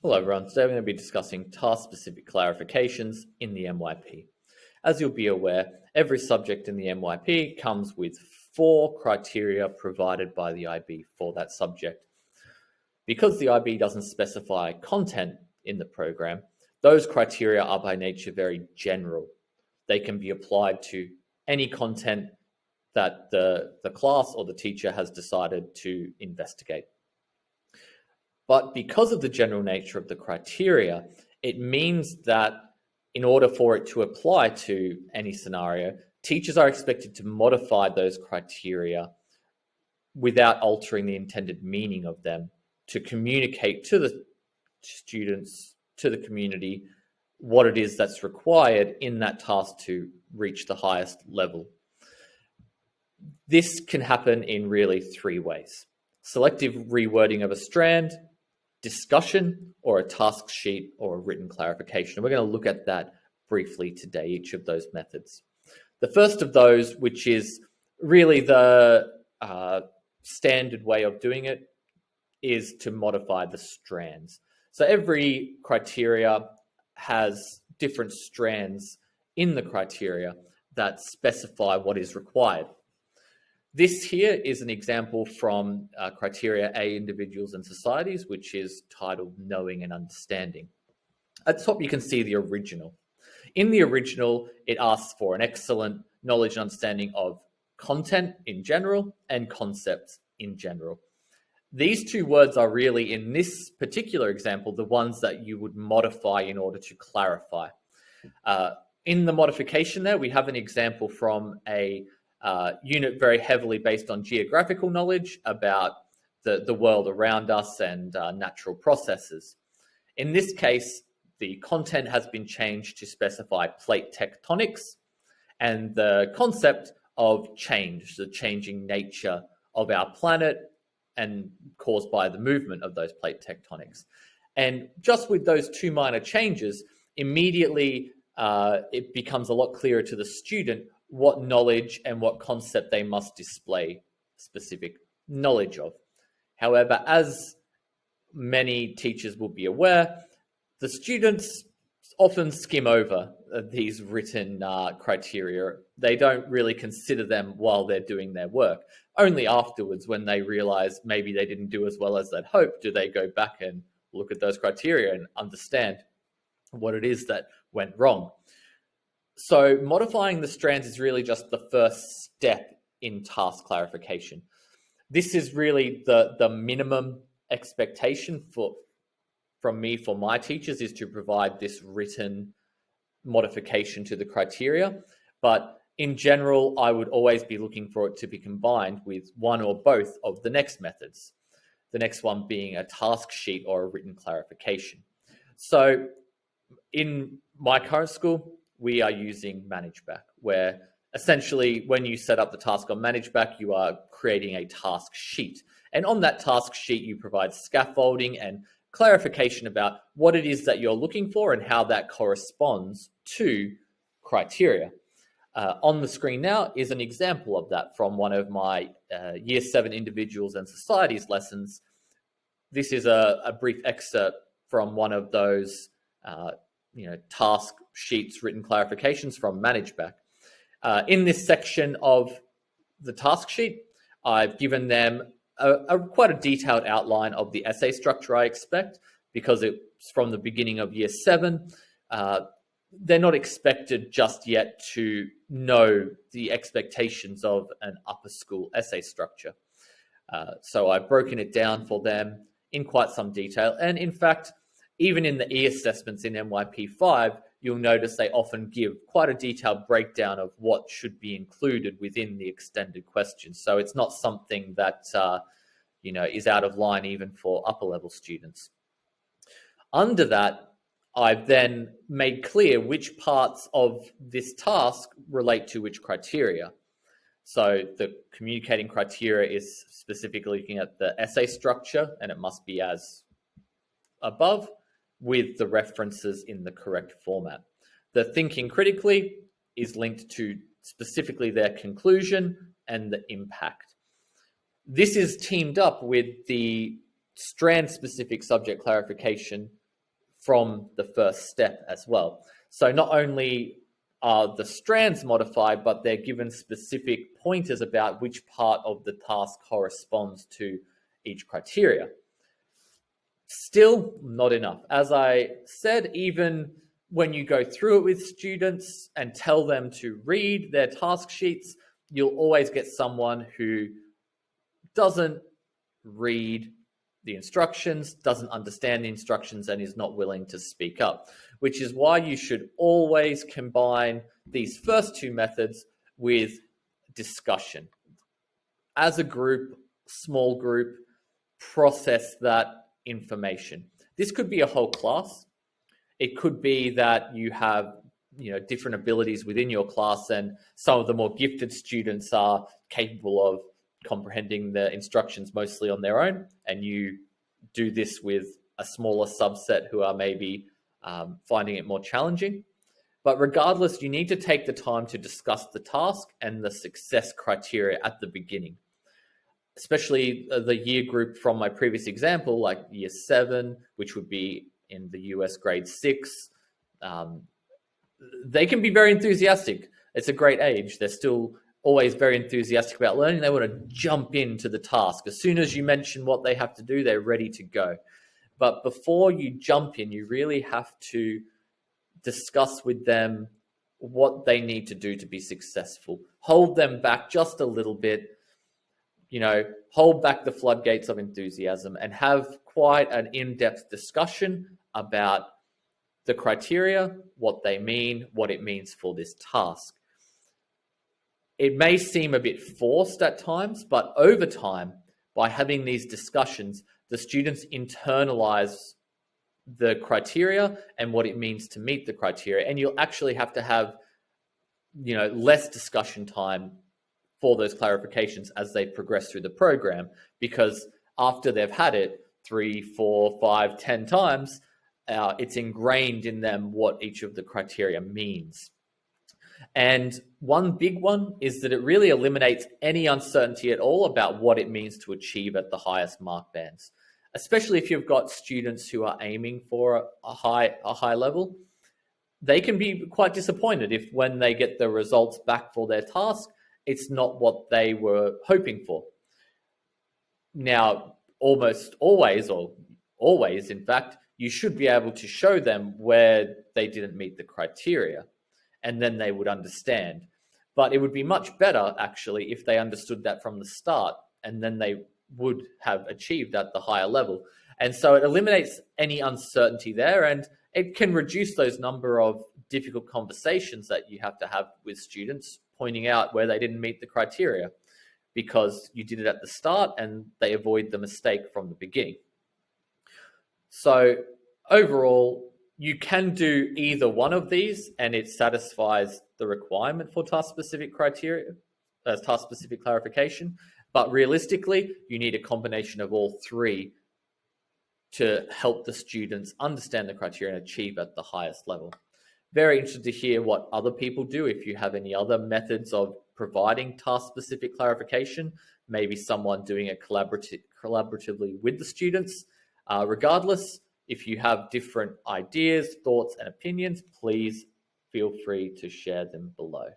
Hello everyone, today we're going to be discussing task-specific clarifications in the MYP. As you'll be aware, every subject in the MYP comes with 4 criteria provided by the IB for that subject. Because the IB doesn't specify content in the program, those criteria are by nature very general. They can be applied to any content that the class or the teacher has decided to investigate. But because of the general nature of the criteria, it means that in order for it to apply to any scenario, teachers are expected to modify those criteria without altering the intended meaning of them to communicate to the students, to the community, what it is that's required in that task to reach the highest level. This can happen in really 3 ways: selective rewording of a strand, discussion, or a task sheet or a written clarification. And we're going to look at that briefly today, each of those methods. The first of those, which is really the standard way of doing it, is to modify the strands. So every criteria has different strands in the criteria that specify what is required. This here is an example from criteria A, individuals and societies, which is titled Knowing and Understanding. At the top, you can see the original. In the original, it asks for an excellent knowledge and understanding of content in general and concepts in general. These 2 words are really, in this particular example, the ones that you would modify in order to clarify. In the modification there, we have an example from a unit very heavily based on geographical knowledge about the world around us and natural processes. In this case, the content has been changed to specify plate tectonics and the concept of change, the changing nature of our planet and caused by the movement of those plate tectonics. And just with those 2 minor changes, immediately it becomes a lot clearer to the student what knowledge and what concept they must display specific knowledge of. However, as many teachers will be aware, the students often skim over these written criteria. They don't really consider them while they're doing their work. Only afterwards, when they realize maybe they didn't do as well as they'd hoped, do they go back and look at those criteria and understand what it is that went wrong. So modifying the strands is really just the first step in task clarification. This is really the minimum expectation from me for my teachers, is to provide this written modification to the criteria. But in general, I would always be looking for it to be combined with one or both of the next methods. The next one being a task sheet or a written clarification. So in my current school, we are using ManageBack, where essentially when you set up the task on ManageBack, you are creating a task sheet. And on that task sheet, you provide scaffolding and clarification about what it is that you're looking for and how that corresponds to criteria. On the screen now is an example of that from one of my Year 7 Individuals and Societies lessons. This is a brief excerpt from one of those task sheets, written clarifications from ManageBack. In this section of the task sheet, I've given them quite a detailed outline of the essay structure I expect, because it's from the beginning of Year 7. They're not expected just yet to know the expectations of an upper school essay structure. So I've broken it down for them in quite some detail. And in fact, even in the e-assessments in MYP 5, you'll notice they often give quite a detailed breakdown of what should be included within the extended questions. So it's not something that is out of line even for upper level students. Under that, I've then made clear which parts of this task relate to which criteria. So the communicating criteria is specifically looking at the essay structure, and it must be as above, with the references in the correct format. The thinking critically is linked to specifically their conclusion and the impact. This is teamed up with the strand-specific subject clarification from the first step as well. So not only are the strands modified, but they're given specific pointers about which part of the task corresponds to each criteria. Still not enough. As I said, even when you go through it with students and tell them to read their task sheets, you'll always get someone who doesn't read the instructions, doesn't understand the instructions, and is not willing to speak up, which is why you should always combine these first two methods with discussion. As a group, small group, process that information. This could be a whole class. It could be that you have different abilities within your class, and some of the more gifted students are capable of comprehending the instructions mostly on their own, and you do this with a smaller subset who are maybe finding it more challenging. But regardless, you need to take the time to discuss the task and the success criteria at the beginning, especially the year group from my previous example, like year 7, which would be in the US grade 6. They can be very enthusiastic. It's a great age. They're still always very enthusiastic about learning. They want to jump into the task. As soon as you mention what they have to do, they're ready to go. But before you jump in, you really have to discuss with them what they need to do to be successful. Hold them back just a little bit, hold back the floodgates of enthusiasm and have quite an in-depth discussion about the criteria, what they mean, what it means for this task. It may seem a bit forced at times, but over time, by having these discussions, the students internalize the criteria and what it means to meet the criteria. And you'll actually have to have, less discussion time for those clarifications as they progress through the program, because after they've had it 3, 4, 5, 10 times, it's ingrained in them what each of the criteria means. And one big one is that it really eliminates any uncertainty at all about what it means to achieve at the highest mark bands, especially if you've got students who are aiming for a high level. They can be quite disappointed if when they get the results back for their task, it's not what they were hoping for. Now, almost always, or always, in fact, you should be able to show them where they didn't meet the criteria, and then they would understand. But it would be much better, actually, if they understood that from the start, and then they would have achieved at the higher level. And so it eliminates any uncertainty there, and it can reduce those number of difficult conversations that you have to have with students, pointing out where they didn't meet the criteria, because you did it at the start and they avoid the mistake from the beginning. So overall, you can do either one of these and it satisfies the requirement for task-specific criteria, task-specific clarification. But realistically, you need a combination of all three to help the students understand the criteria and achieve at the highest level. Very interested to hear what other people do. If you have any other methods of providing task-specific clarification, maybe someone doing it collaboratively with the students. Regardless, if you have different ideas, thoughts, and opinions, please feel free to share them below.